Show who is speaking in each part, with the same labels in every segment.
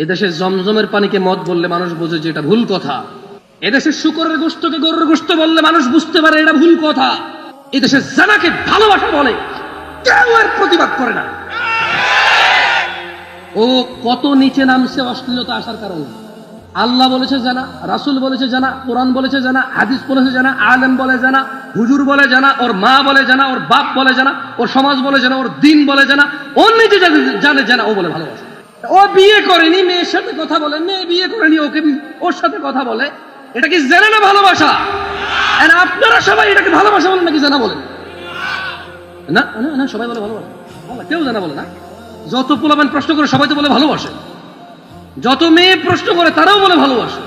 Speaker 1: এদেশে জমজমের পানিকে মদ বললে মানুষ বোঝে যে এটা ভুল কথা। এদেশে শুকরের গোশতকে গরুর গোশত বললে মানুষ বুঝতে পারে এটা ভুল কথা। এদেশে জানাকে ভালোবাসা বলে কেউ আর প্রতিবাদ করে না। ও কত নিচে নামছে অশ্লীলতা আসার কারণে। আল্লাহ বলেছে জানা, রাসূল বলেছে জানা, কোরআন বলেছে জানা, হাদিস বলেছে জানা, আলেম বলে জানা, হুজুর বলে জানা, ওর মা বলে জানা, ওর বাপ বলে জানা, ওর সমাজ বলে জানা, ওর দিন বলে জানা, ওর নিজে জানে জানা, ও বলে ভালোবাসে। ও বিয়ে করেনি, মেয়ের সাথে কথা বলে, মেয়ে বিয়ে করেনি, ওকে ওর সাথে কথা বলে, এটা কি জানা না ভালোবাসা? আর আপনারা সবাই এটাকে ভালোবাসা বলেন নাকি জানা বলেন? না না না, সবাই বলে ভালোবাসা, কেউ জানা বলে না। যত পোলাপান প্রশ্ন করে সবাই তো বলে ভালোবাসে, যত মেয়ে প্রশ্ন করে তারাও বলে ভালোবাসে।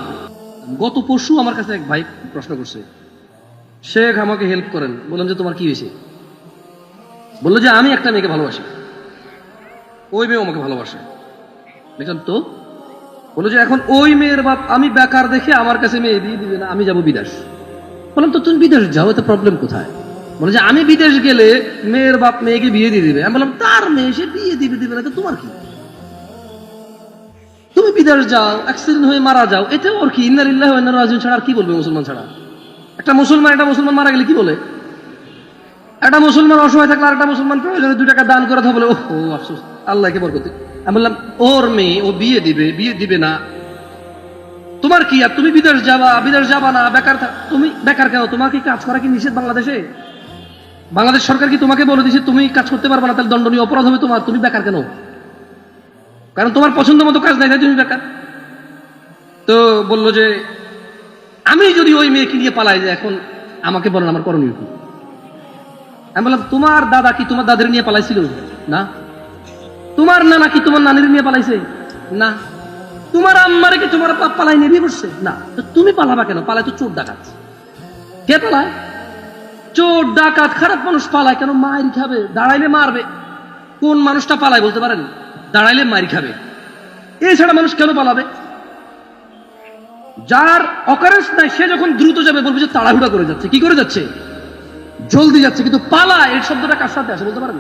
Speaker 1: গত পরশু আমার কাছে এক ভাই প্রশ্ন করছে, শেখ আমাকে হেল্প করেন। বললাম যে তোমার কি হয়েছে? বললো যে আমি একটা মেয়েকে ভালোবাসি, ওই মেয়ে আমাকে ভালোবাসে। দেখলাম তো, বললো যে এখন ওই মেয়ের বাপ আমি বেকার দেখে আমার কাছে মেয়ে দিয়ে দিবে না, আমি যাবো বিদেশ। বললাম তো তুমি বিদেশ যাও, এতে প্রবলেম কোথায়? বলে যে আমি বিদেশ গেলে মেয়ের বাপ মেয়েকে বিয়ে দিয়ে দিবে। আমি বললাম তার মেয়ে, সে বিয়ে দিবে না তো তোমার কি? তুমি বিদেশ যাও, অ্যাক্সিডেন্ট হয়ে মারা যাও, এতে ওর কি? ইন্না লিল্লাহি ওয়া ইন্না ইলাইহি রাজিউন ছাড়া আর কি বলবে মুসলমান ছাড়া? একটা মুসলমান মারা গেলে কি বলে? একটা মুসলমান অসহায় থাকলে আর একটা মুসলমান প্রয়োজনে 2 টাকা দান করে বলে ও আফসোস, আল্লাহকে বরকত। আমি বললাম ওর মেয়ে, ও বিয়ে দিবে না, তোমার কি? আর তুমি বিদেশ যাবা না, বেকার তুমি বেকার কেন? তোমার কি কাজ করা কি নিষেধ বাংলাদেশে? বাংলাদেশ সরকার কি তোমাকে বলে দিয়েছে তুমি কাজ করতে পারবে না, তাহলে দণ্ডনীয় অপরাধ হবে তোমার? তুমি বেকার কেন? কারণ তোমার পছন্দ মতো কাজ নাই, তাই তুমি বেকার। তো বললো যে আমি যদি ওই মেয়েকে নিয়ে পালাই যে এখন আমাকে বলেন আমার করণীয় কি? আমি বললাম তোমার দাদা কি তোমার দাদের নিয়ে পালাইছিল? না। তোমার নানা কি তোমার নানির নিয়ে পালাইছে? না। তোমার আম্মারে কি তোমার বাপ পালাই নিয়ে বিয়ে করছে? না। তো তুমি পালাবা কেন? পালায় তো চোর ডাকাত। কে পালায়? চোর ডাকাত, খারাপ মানুষ পালায় কেন? মায়ের খাবে, দাঁড়াইলে মারবে। কোন মানুষটা পালায় বলতে পারেন? দাঁড়াইলে মায়ের খাবে, এছাড়া মানুষ কেন পালাবে? যার অকারেন্স নাই সে যখন দ্রুত যাবে বলবে যে তাড়াহুড়া করে যাচ্ছে। কি করে যাচ্ছে? জলদি যাচ্ছে। কিন্তু পালা এই শব্দটা কার সাথে আসে বলতে পারেন?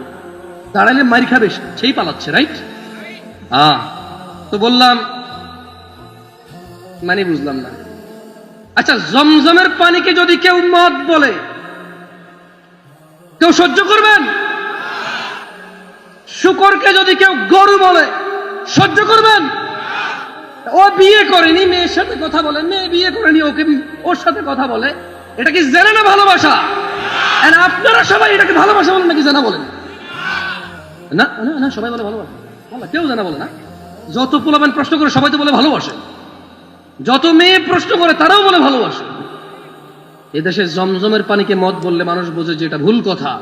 Speaker 1: দাঁড়াইলে মায়ের খাবে সেই পালাচ্ছে, রাইট? তো বললাম মানে বুঝলাম না। আচ্ছা, জমজমের পানিকে যদি কেউ মদ বলে কেউ সহ্য করবেন? শুকরকে যদি কেউ গরু বলে সহ্য করবেন? ও বিয়ে করেনি, মেয়ের সাথে কথা বলে, মেয়ে বিয়ে করেনি, ওকে ওর সাথে কথা বলে, এটা কি জানা না ভালোবাসা? আর আপনারা সবাই এটাকে ভালোবাসা বলেন নাকি জানা বলেন? না না না, সবাই বলে ভালোবাসা, কেউ জানা বলে না। যত পোলাপান প্রশ্ন করে সবাই তো বলে ভালোবাসে, যত মেয়ে প্রশ্ন করে তারাও বলে ভালোবাসে। এদেশে জমজমের পানিকে মদ বললে মানুষ বোঝে যে এটা ভুল কথা।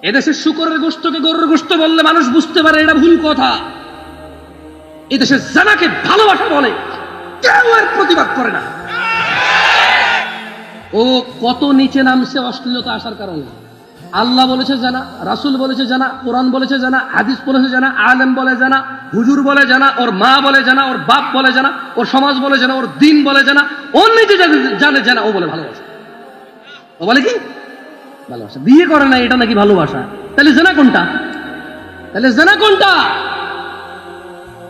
Speaker 1: এদেশে শুকরের গোশতকে গরুর গোশত বললে মানুষ বুঝতে পারে এটা ভুল কথা। এদেশে জানাকে ভালোবাসা বলে কেউ আর প্রতিবাদ করে না। ও কত নিচে নামছে অশ্লীলতা আসার কারণে। আল্লাহ বলেছে জানা, রাসূল বলেছে জানা, কোরআন বলেছে জানা, হাদিস বলেছে জানা, আলেম বলে জানা, হুজুর বলে জানা, ওর মা বলে জানা, ওর বাপ বলে জানা, ওর সমাজ বলে জানা, ওর দিন বলে জানা, ওর নিজে জানে জানা, ও বলে ভালোবাসা। ও বলে কি? ভালোবাসা। বিয়ে করে না, এটা নাকি ভালোবাসা? তাহলে জানা কোনটা?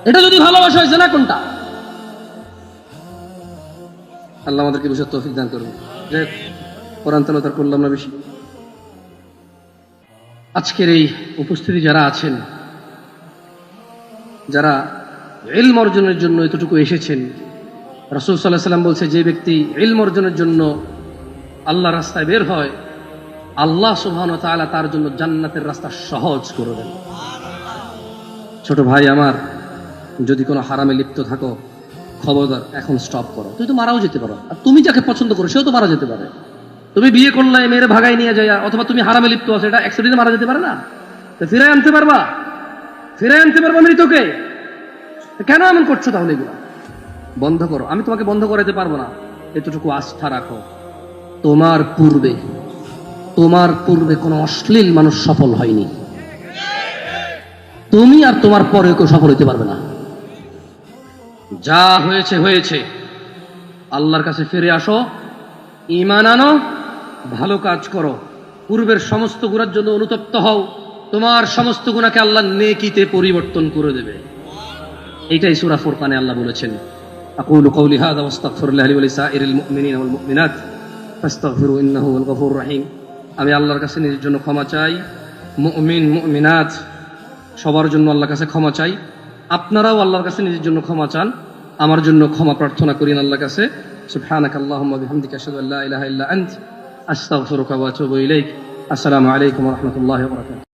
Speaker 1: এটা যদি ভালোবাসা হয়, জানা কোনটা? আল্লাহ আমাদেরকে বুঝার তৌফিক দান করুন। যে কোরআন তেলাওয়াত করলাম না বেশি। আজকের এই উপস্থিতি যারা আছেন, যারা ইলম অর্জনের জন্য এতটুকু এসেছেন, রাসূল সাল্লাল্লাহু আলাইহি ওয়াসাল্লাম বলছে যে ব্যক্তি ইলম অর্জনের জন্য আল্লাহর রাস্তায় বের হয়, আল্লাহ সুবহানাহু ওয়া তাআলা তার জন্য জান্নাতের রাস্তা সহজ করে দেন। ছোট ভাই আমার, যদি কোনো হারামে লিপ্ত থাকো, খবরদার এখন স্টপ করো। তুই তো মারাও যেতে পারো, আর তুমি যাকে পছন্দ করো সেও তো মারা যেতে পারে। তুমি বিয়ে করলে মেয়ের ভাগাই নিয়ে যায়, অথবা তুমি হারামে লিপ্ত আছো, এটা অ্যাক্সিডেন্টে মারা যেতে পারে না? তো ফিরে আনতে পারবা মৃতকে? কেন এমন করছো? তাহলে এগুলো বন্ধ করো। আমি তোমাকে বন্ধ করাতে পারবো না, এতটুকু আস্থা রাখো। তোমার পূর্বে কোনো অশ্লীল মানুষ সফল হয়নি, তুমি আর তোমার পরে কেউ সফল হইতে পারবে না। যা হয়েছে, আল্লাহর কাছে ফিরে আসো, ঈমান আনো, ভালো কাজ করো, পূর্বের সমস্ত গুনার জন্য অনুতপ্ত হও, তোমার সমস্ত গুনাহকে আল্লাহ নেকিতে পরিবর্তন করে দেবে। এইটাই সূরা ফুরকানে আল্লাহ বলেছেন, আকুলু কওলি হাযা ওয়াস্তাগফিরুল্লাহ লি ওয়া লিসাইরিল মুমিনিনা ওয়াল মুমিনাত ফাস্তাগফিরু ইন্নাহু হুয়াল গফুরুর রহিম। আমি আল্লাহর কাছে নিজের জন্য ক্ষমা চাই, মুমিন মুমিনাত সবার জন্য আল্লাহর কাছে ক্ষমা চাই। আপনারাও আল্লাহর কাছে নিজের জন্য ক্ষমা চান, আমার জন্য ক্ষমা প্রার্থনা করেন আল্লাহর কাছে। সুবহানাকাল্লাহুম্মা বিহামদিকা আশহাদু আল্লা ইলাহা ইল্লা আনতা আস্তাগফিরুকা ওয়া আতুবু ইলাইক। আসসালামু আলাইকুম ওয়া রাহমাতুল্লাহি ওয়া বারাকাতুহু।